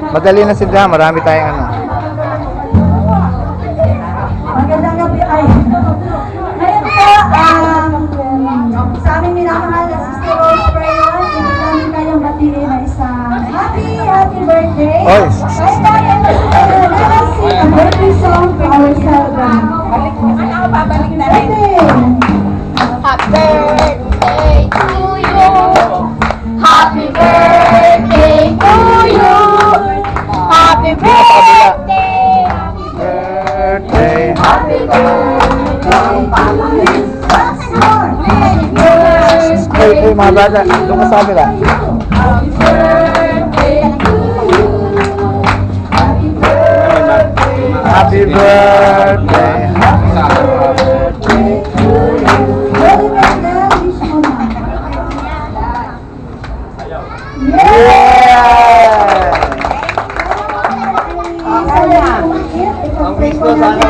Madali na sila, marami tayong ano. Magandang gabi ay. Ngayon po, sa aming minamahal na Sister Rose Prayer, hindi namin kayong batiin na isang happy birthday. Oy! Kaya tayo, let us sing a birthday song to our celebrant. Babalik na rin. Happy Happy birthday to you. Happy birthday to you. Happy birthday. Birthday. Happy Hey, mga bata, doon ka sa kabila. Happy birthday. Yeah! Ang wish ko sana